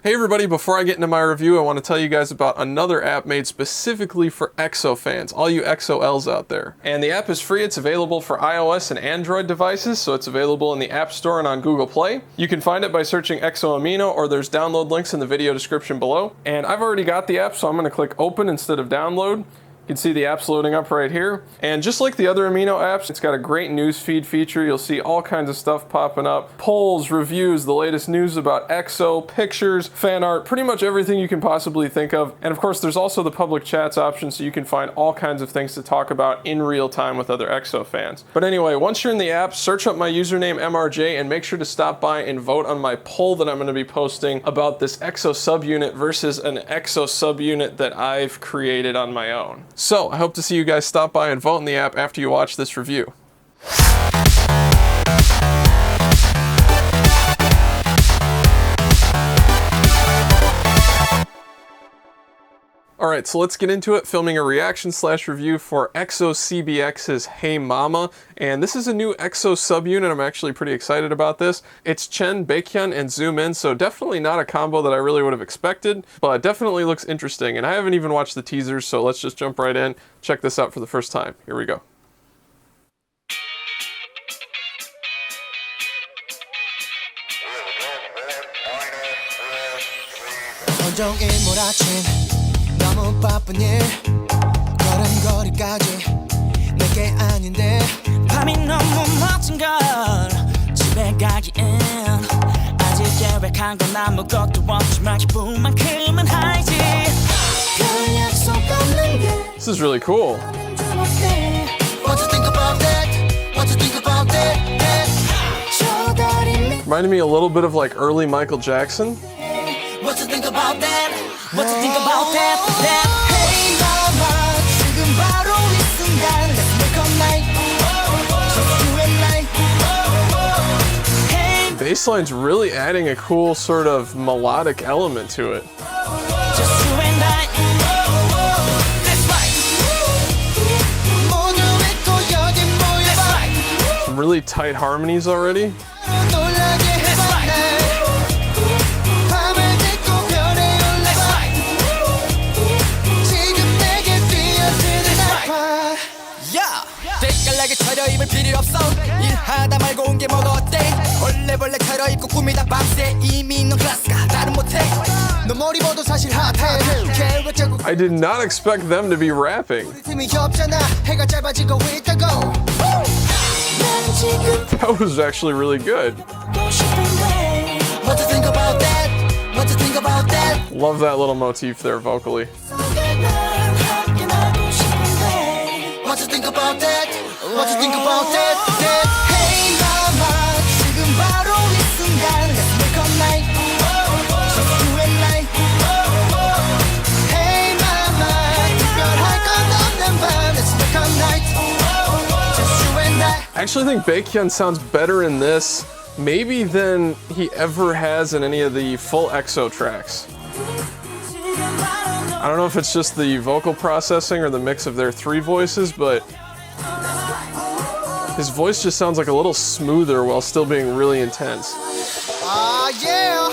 Hey everybody, before I get into my review, I want to tell you guys about another app made specifically for EXO fans, all you EXO-Ls out there. And the app is free, it's available for iOS and Android devices, so it's available in the App Store and on Google Play. You can find it by searching EXO-Amino, or there's download links in the video description below. And I've already got the app, so I'm going to click open instead of download. You can see the app's loading up right here. And just like the other Amino apps, it's got a great news feed feature. You'll see all kinds of stuff popping up. Polls, reviews, the latest news about EXO, pictures, fan art, pretty much everything you can possibly think of. And of course, there's also the public chats option, so you can find all kinds of things to talk about in real time with other EXO fans. But anyway, once you're in the app, search up my username MRJ and make sure to stop by and vote on my poll that I'm going to be posting about this EXO subunit versus an EXO subunit that I've created on my own. So I hope to see you guys stop by and vote in the app after you watch this review. Alright, so let's get into it, filming a reaction/review for EXO-CBX's Hey Mama, and this is a new EXO subunit. I'm actually pretty excited about this. It's Chen, Baekhyun, and Zoom In, so definitely not a combo that I really would have expected, but definitely looks interesting, and I haven't even watched the teasers, so let's just jump right in, check this out for the first time. Here we go. 너무 바쁜 일 걸음걸이까지 내게 아닌데 밤이 너무 멋진 걸 집에 가기엔 아직 계획한 건 아무것도 없지만 기분만큼은 하이지 별 약속 없는데 This is really cool. What you think about that? What you think about that? Reminded me a little bit of like early Michael Jackson. What you think about that? What you think about that? Hey mama, 지금 바로 이 순간 Let's make a night, just you and I. The bass line's really adding a cool sort of melodic element to it. Just you and I. That's right. 모두 믿고 여기 모여봐. Some really tight harmonies already. 놀라게 해봐 날. 밤을 딛고 별에 올라가. 지금 내게 뛰어드는 날파. 빛깔나게 차려입을 필요 없어. 일하다 말고 온 게 뭐가 어때? 벌레벌레 차려입고 꾸미다 밤새 이미 넌 클래스가 나는 못해. 너 머리 봐도 사실 핫해. 계획적으로 I did not expect them to be rapping. 팀이 없잖아. 해가 짧아지고 있다고. That was actually really good. What you think about that? What you think about that? Love that little motif there vocally. What you think about that? What you think about that? Hey mama, 지금 바로 이 순간 Let's make a night, just you and I. Hey mama, 특별할 건 없는 밤 Let's make a night, just you and I. I actually think Baekhyun sounds better in this, maybe than he ever has in any of the full EXO tracks. I don't know if it's just the vocal processing or the mix of their three voices, but his voice just sounds like a little smoother while still being really intense. Yeah!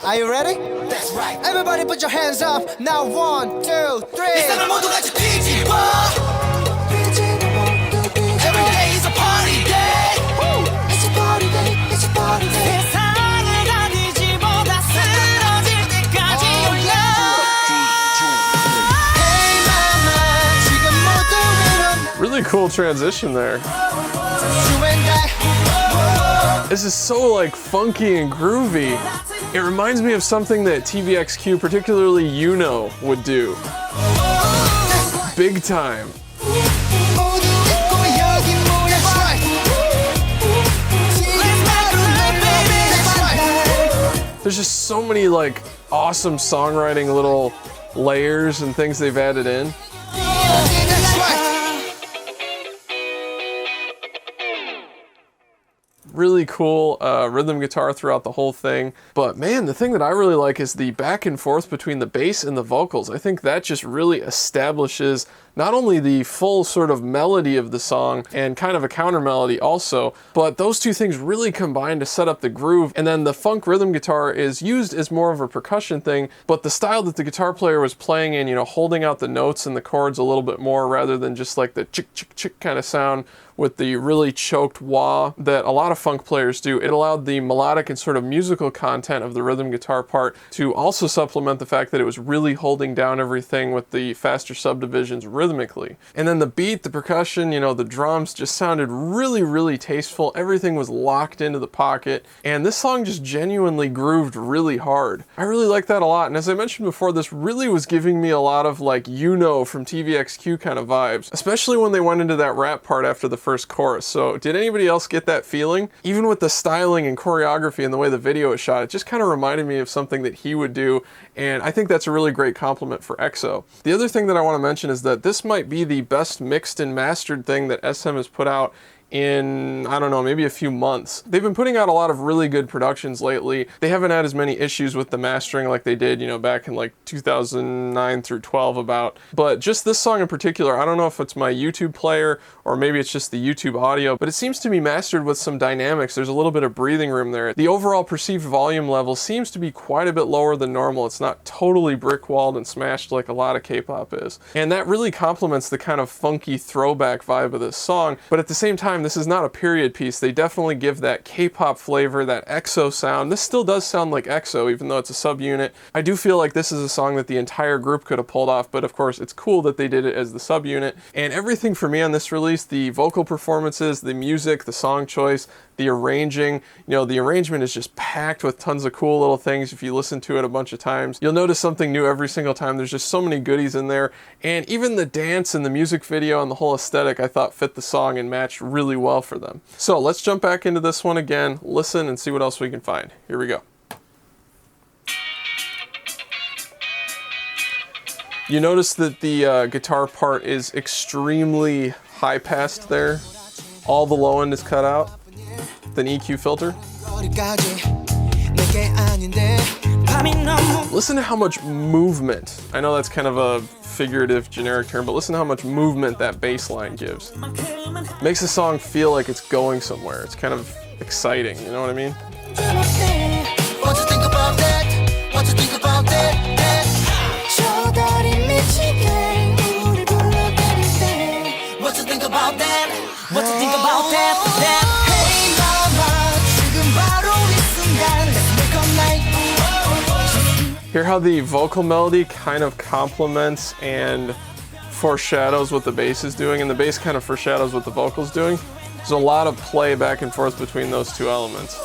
Are you ready? That's right. Everybody put your hands up. Now 1, 2, 3. Every day is a party day. It's a party day. It's a party day. Really cool transition there. This is so like funky and groovy. It reminds me of something that TVXQ, particularly Yuno, would do. Big time. There's just so many like awesome songwriting little layers and things they've added in. really cool rhythm guitar throughout the whole thing. But man, the thing that I really like is the back and forth between the bass and the vocals. I think that just really establishes not only the full sort of melody of the song and kind of a counter melody also, but those two things really combine to set up the groove. And then the funk rhythm guitar is used as more of a percussion thing, but the style that the guitar player was playing in, you know, holding out the notes and the chords a little bit more rather than just like the chick chick chick kind of sound with the really choked wah that a lot of funk players do. It allowed the melodic and sort of musical content of the rhythm guitar part to also supplement the fact that it was really holding down everything with the faster subdivisions rhythmically. And then the beat, the percussion, you know, the drums just sounded really, really tasteful. Everything was locked into the pocket, and this song just genuinely grooved really hard. I really like that a lot, and as I mentioned before, this really was giving me a lot of like, you know, from TVXQ kind of vibes, especially when they went into that rap part after the first chorus. So did anybody else get that feeling? Even with the styling and choreography and the way the video is shot, it just kind of reminded me of something that he would do, and I think that's a really great compliment for EXO. The other thing that I want to mention is that this might be the best mixed and mastered thing that SM has put out in, I don't know, maybe a few months. They've been putting out a lot of really good productions lately. They haven't had as many issues with the mastering like they did, you know, back in like 2009 through 12 about. But just this song in particular, I don't know if it's my YouTube player or maybe it's just the YouTube audio, but it seems to be mastered with some dynamics. There's a little bit of breathing room there. The overall perceived volume level seems to be quite a bit lower than normal. It's not totally brick-walled and smashed like a lot of K-pop is. And that really complements the kind of funky throwback vibe of this song, but at the same time, this is not a period piece. They definitely give that K-pop flavor, that EXO sound. This still does sound like EXO, even though it's a subunit. I do feel like this is a song that the entire group could have pulled off, but of course it's cool that they did it as the subunit. And everything for me on this release, the vocal performances, the music, the song choice, the arranging, you know, the arrangement is just packed with tons of cool little things. If you listen to it a bunch of times, you'll notice something new every single time. There's just so many goodies in there. And even the dance and the music video and the whole aesthetic, I thought fit the song and matched really well for them. So let's jump back into this one again, listen and see what else we can find. Here we go. You notice that the guitar part is extremely high passed there. All the low end is cut out. An EQ filter. Listen to how much movement. I know that's kind of a figurative, generic term, but listen to how much movement that bass line gives. Makes the song feel like it's going somewhere. It's kind of exciting, you know what I mean? What you think about that? What you think about that? What you think about that? What you think about that? Hear how the vocal melody kind of complements and foreshadows what the bass is doing, and the bass kind of foreshadows what the vocal's doing. There's a lot of play back and forth between those two elements.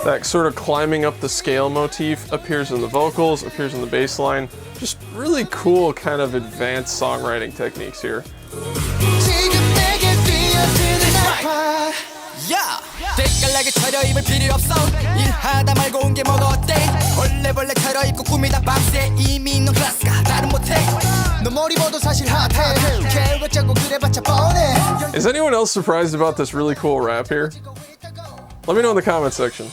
That sort of climbing up the scale motif appears in the vocals, appears in the bass line. Just really cool kind of advanced songwriting techniques here. Yeah. 때깔나게 차려입을 필요 없어 일하다 말고 온 게 뭐가 어때 벌레 차려입고 꾸미다 밤새 이미 넌 클래스가 다른 못해 너 머리 봐도 사실 핫해 계획 짜고 그래봤자 뻔해. Is anyone else surprised about this really cool rap here? Let me know in the comment section.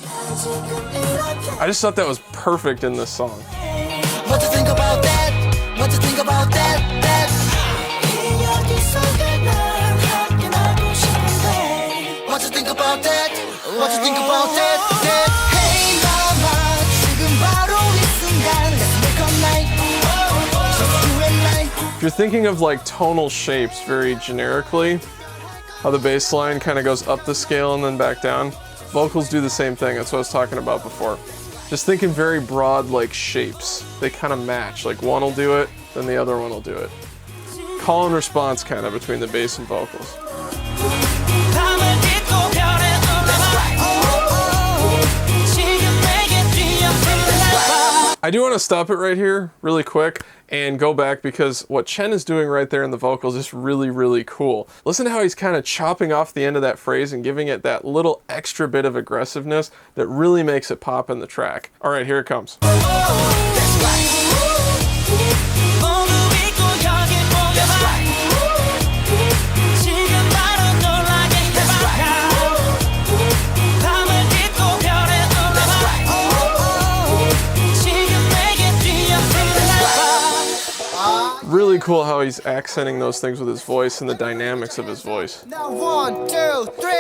I just thought that was perfect in this song. What you think about that? What you think about that? What you think about that? What you think about that? Hey mama, 지금 바로 이 순간 let's make a night. Just you and I. If you're thinking of like tonal shapes very generically, how the bass line kind of goes up the scale and then back down, vocals do the same thing. That's what I was talking about before. Just thinking very broad like shapes. They kind of match. Like one will do it, then the other one will do it. Call and response kind of between the bass and vocals. I do want to stop it right here really quick and go back because what Chen is doing right there in the vocals is really, really cool. Listen to how he's kind of chopping off the end of that phrase and giving it that little extra bit of aggressiveness that really makes it pop in the track. All right, here it comes. really cool how he's accenting those things with his voice and the dynamics of his voice. Now 1, 2, 3.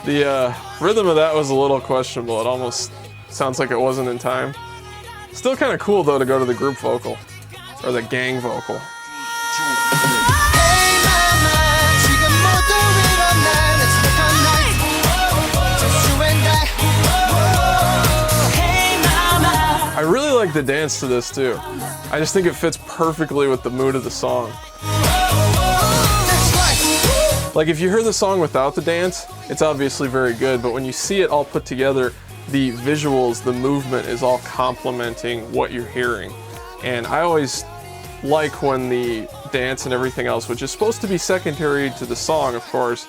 The rhythm of that was a little questionable. It almost sounds like it wasn't in time. Still kind of cool though to go to the group vocal, or the gang vocal. I really like the dance to this too. I just think it fits perfectly with the mood of the song. Like if you hear the song without the dance, it's obviously very good, but when you see it all put together, the visuals, the movement is all complementing what you're hearing. And I always like when the dance and everything else, which is supposed to be secondary to the song, of course,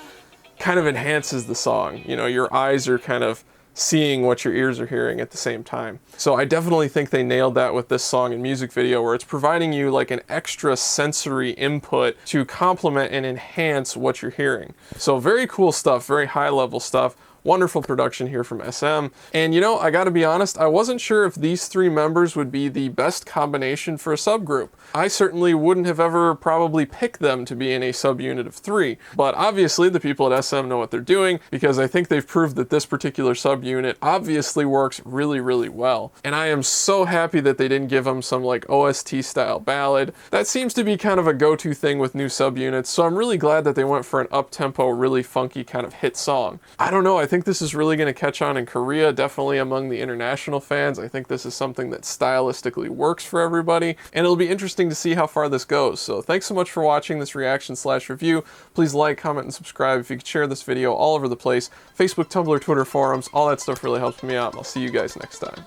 kind of enhances the song. You know, your eyes are kind of seeing what your ears are hearing at the same time. So I definitely think they nailed that with this song and music video, where it's providing you like an extra sensory input to complement and enhance what you're hearing. So very cool stuff, very high level stuff. Wonderful production here from SM. And you know, I gotta be honest, I wasn't sure if these three members would be the best combination for a subgroup. I certainly wouldn't have ever probably picked them to be in a subunit of 3, but obviously the people at SM know what they're doing, because I think they've proved that this particular subunit obviously works really, really well. And I am so happy that they didn't give them some like OST style ballad. That seems to be kind of a go-to thing with new subunits, so I'm really glad that they went for an up-tempo, really funky kind of hit song. I don't know, I think this is really going to catch on in Korea, definitely among the international fans. I think this is something that stylistically works for everybody, and it'll be interesting to see how far this goes. So thanks so much for watching this reaction/review. Please like, comment, and subscribe. If you could share this video all over the place, Facebook, Tumblr, Twitter, forums, all that stuff really helps me out, and I'll see you guys next time.